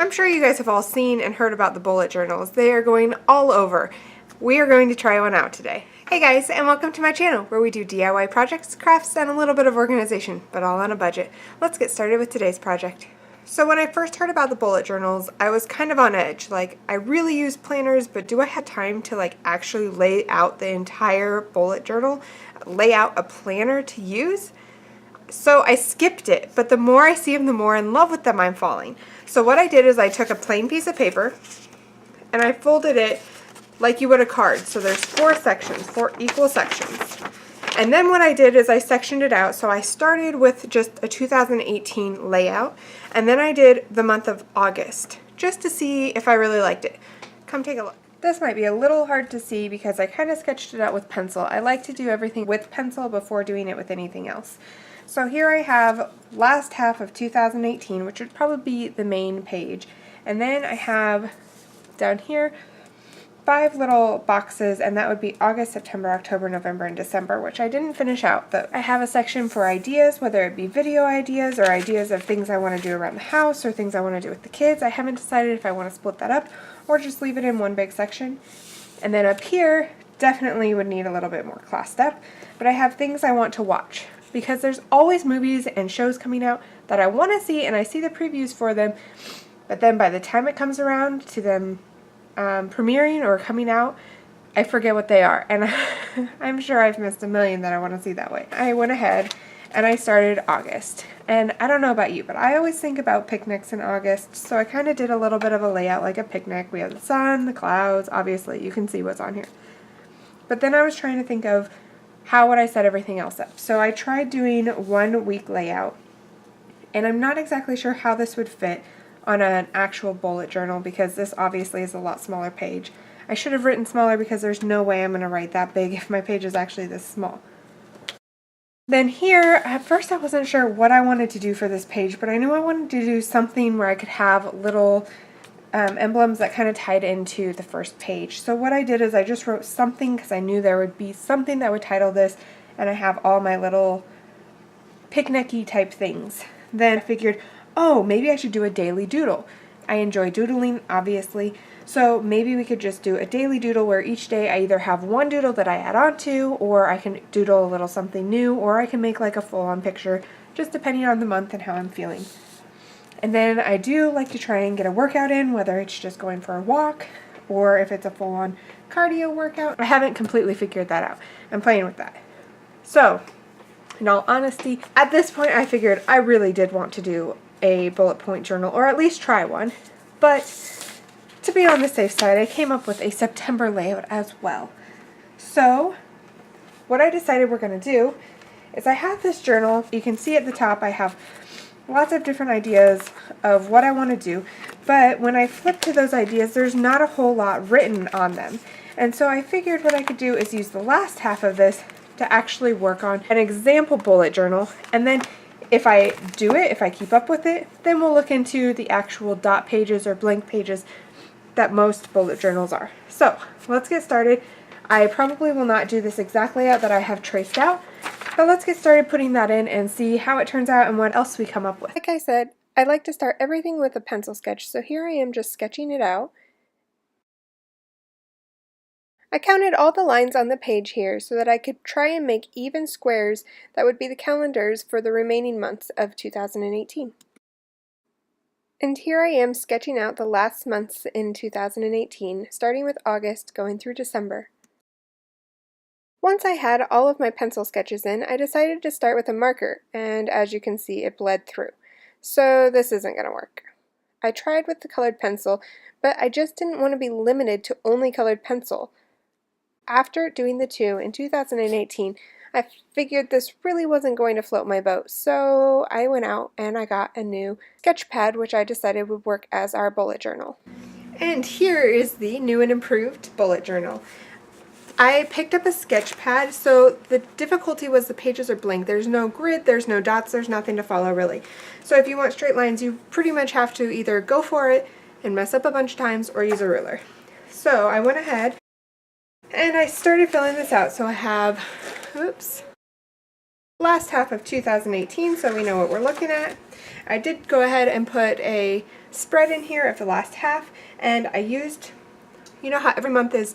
I'm sure you guys have all seen and heard about the bullet journals. They are going all over. We are going to try one out today. Hey guys, and welcome to my channel where we do DIY projects, crafts, and a little bit of organization, but all on a budget. Let's get started with today's project. So when I first heard about the bullet journals, I was kind of on edge. Like, I really use planners, but do I have time to actually lay out the entire bullet journal, lay out a planner to use? So I skipped it, but the more I see them, the more in love with them I'm falling. So what I did is I took a plain piece of paper and I folded it like you would a card. So there's 4 sections, 4 equal sections. And then what I did is I sectioned it out. So I started with just a 2018 layout, and then I did the month of August just to see if I really liked it. Come take a look. This might be a little hard to see because I kind of sketched it out with pencil. I like to do everything with pencil before doing it with anything else. So here I have last half of 2018, which would probably be the main page. And then I have down here 5 little boxes, and that would be August, September, October, November, and December, which I didn't finish out. But I have a section for ideas, whether it be video ideas or ideas of things I want to do around the house or things I want to do with the kids. I haven't decided if I want to split that up or just leave it in one big section. And then up here, definitely would need a little bit more classed up, but I have things I want to watch, because there's always movies and shows coming out that I want to see, and I see the previews for them, but then by the time it comes around to them premiering or coming out, I forget what they are, and I'm sure I've missed a million that I want to see that way. I went ahead and I started August, and I don't know about you, but I always think about picnics in August, so I kind of did a little bit of a layout like a picnic. We have the sun, the clouds, obviously you can see what's on here. But then I was trying to think of how would I set everything else up. So I tried doing 1 week layout, and I'm not exactly sure how this would fit on an actual bullet journal because this obviously is a lot smaller page. I should have written smaller because there's no way I'm going to write that big if my page is actually this small. Then here, at first I wasn't sure what I wanted to do for this page, but I knew I wanted to do something where I could have little emblems that kind of tied into the first page. So what I did is I just wrote something because I knew there would be something that would title this, and I have all my little picnic-y type things. Then I figured, oh, maybe I should do a daily doodle. I enjoy doodling, obviously, so maybe we could just do a daily doodle where each day I either have one doodle that I add on to, or I can doodle a little something new, or I can make like a full-on picture, just depending on the month and how I'm feeling. And then I do like to try and get a workout in, whether it's just going for a walk or if it's a full-on cardio workout. I haven't completely figured that out. I'm playing with that. So, in all honesty, at this point I figured I really did want to do a bullet point journal, or at least try one. But to be on the safe side, I came up with a September layout as well. So, what I decided we're going to do is I have this journal. You can see at the top I have lots of different ideas of what I want to do, but when I flip to those ideas, there's not a whole lot written on them. And so I figured what I could do is use the last half of this to actually work on an example bullet journal, and then if I do it, if I keep up with it, then we'll look into the actual dot pages or blank pages that most bullet journals are. So let's get started. I probably will not do this exact layout that I have traced out, but let's get started putting that in and see how it turns out and what else we come up with. Like I said, I like to start everything with a pencil sketch, so here I am just sketching it out. I counted all the lines on the page here so that I could try and make even squares that would be the calendars for the remaining months of 2018. And here I am sketching out the last months in 2018, starting with August going through December. Once I had all of my pencil sketches in, I decided to start with a marker, and as you can see, it bled through. So this isn't going to work. I tried with the colored pencil, but I just didn't want to be limited to only colored pencil. After doing the two in 2018, I figured this really wasn't going to float my boat, so I went out and I got a new sketch pad, which I decided would work as our bullet journal. And here is the new and improved bullet journal. I picked up a sketch pad, so the difficulty was the pages are blank. There's no grid, there's no dots, there's nothing to follow really. So if you want straight lines, you pretty much have to either go for it and mess up a bunch of times or use a ruler. So I went ahead and I started filling this out. So I have, last half of 2018, so we know what we're looking at. I did go ahead and put a spread in here of the last half, and I used, you know how every month is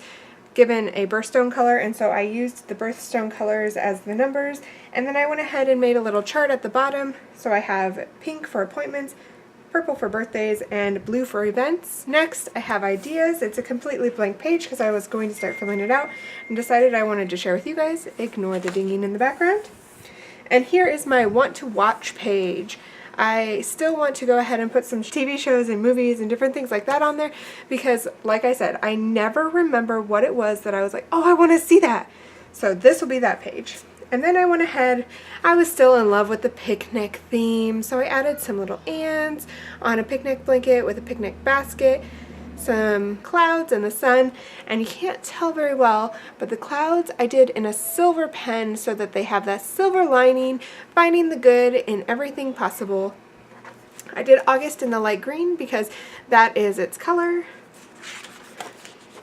given a birthstone color, and so I used the birthstone colors as the numbers, and then I went ahead and made a little chart at the bottom. So I have pink for appointments, purple for birthdays, and blue for events. Next, I have ideas. It's a completely blank page because I was going to start filling it out and decided I wanted to share with you guys. Ignore the dinging in the background. And here is my want to watch page. I still want to go ahead and put some TV shows and movies and different things like that on there because, like I said, I never remember what it was that I was like, oh, I want to see that. So this will be that page. And then I went ahead, I was still in love with the picnic theme, so I added some little ants on a picnic blanket with a picnic basket, some clouds and the sun, and you can't tell very well, but the clouds I did in a silver pen so that they have that silver lining, finding the good in everything possible. I did August in the light green because that is its color.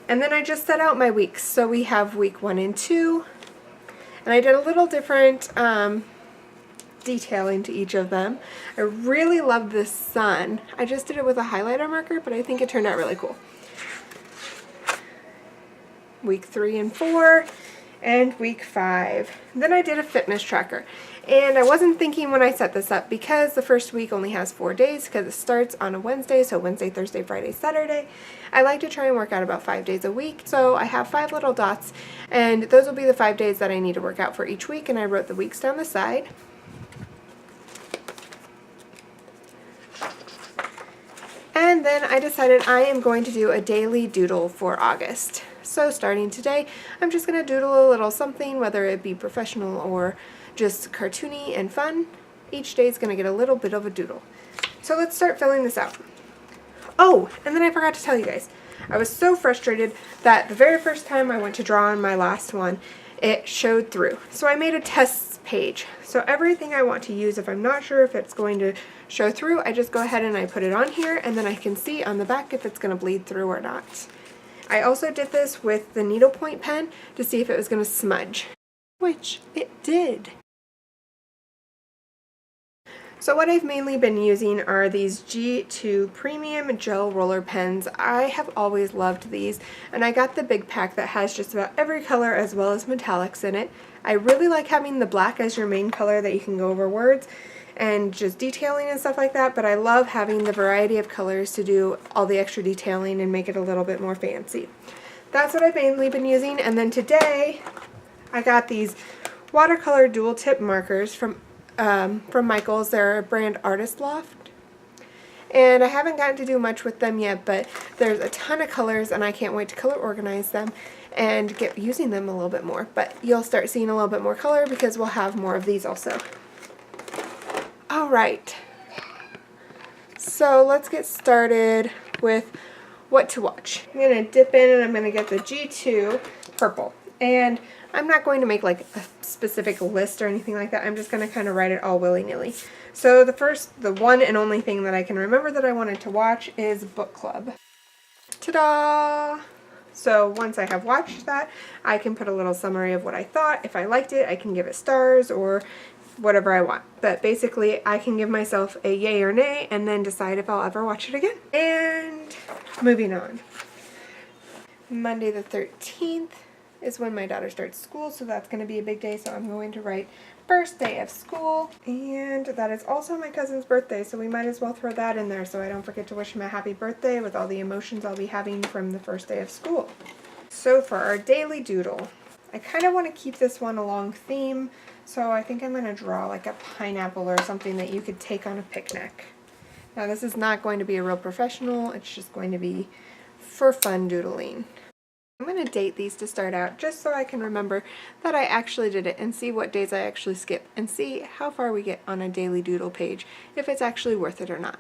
And then I just set out my weeks. So we have week 1 and 2, and I did a little different detailing to each of them. I really love this sun. I just did it with a highlighter marker, but I think it turned out really cool. Week 3 and 4, and week 5. Then I did a fitness tracker. And I wasn't thinking when I set this up because the first week only has 4 days because it starts on a Wednesday, so Wednesday, Thursday, Friday, Saturday. I like to try and work out about 5 days a week, so I have 5 little dots, and those will be the 5 days that I need to work out for each week, and I wrote the weeks down the side. And then I decided I am going to do a daily doodle for August. So starting today, I'm just going to doodle a little something, whether it be professional or just cartoony and fun. Each day is going to get a little bit of a doodle. So let's start filling this out. Oh, and then I forgot to tell you guys, I was so frustrated that the very first time I went to draw on my last one, it showed through. So I made a test page. So everything I want to use, if I'm not sure if it's going to show through, I just go ahead and I put it on here, and then I can see on the back if it's going to bleed through or not. I also did this with the needlepoint pen to see if it was going to smudge, which it did. So what I've mainly been using are these G2 Premium Gel Roller Pens. I have always loved these, and I got the big pack that has just about every color as well as metallics in it. I really like having the black as your main color that you can go over words and just detailing and stuff like that, but I love having the variety of colors to do all the extra detailing and make it a little bit more fancy. That's what I've mainly been using, and then today I got these watercolor dual tip markers from Michaels. They're a brand Artist Loft, and I haven't gotten to do much with them yet, but there's a ton of colors and I can't wait to color organize them and get using them a little bit more. But you'll start seeing a little bit more color because we'll have more of these also. Alright, so let's get started with what to watch. I'm going to dip in and I'm going to get the G2 purple, and I'm not going to make like a specific list or anything like that. I'm just going to kind of write it all willy-nilly. So the one and only thing that I can remember that I wanted to watch is Book Club. Ta-da! So once I have watched that, I can put a little summary of what I thought. If I liked it, I can give it stars or whatever I want. But basically, I can give myself a yay or nay and then decide if I'll ever watch it again. And moving on. Monday the 13th is when my daughter starts school, so that's going to be a big day, so I'm going to write first day of school. And that is also my cousin's birthday, so we might as well throw that in there so I don't forget to wish him a happy birthday with all the emotions I'll be having from the first day of school. So for our daily doodle, I kind of want to keep this one along theme, so I think I'm going to draw like a pineapple or something that you could take on a picnic. Now this is not going to be a real professional, it's just going to be for fun doodling. I'm going to date these to start out just so I can remember that I actually did it and see what days I actually skip and see how far we get on a daily doodle page, if it's actually worth it or not.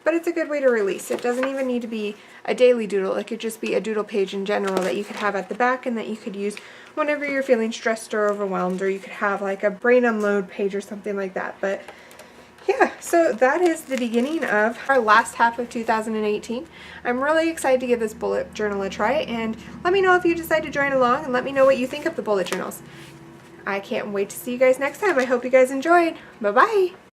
But it's a good way to release. It doesn't even need to be a daily doodle. It could just be a doodle page in general that you could have at the back and that you could use whenever you're feeling stressed or overwhelmed, or you could have like a brain unload page or something like that. But yeah, so that is the beginning of our last half of 2018. I'm really excited to give this bullet journal a try, and let me know if you decide to join along and let me know what you think of the bullet journals. I can't wait to see you guys next time. I hope you guys enjoyed. Bye-bye!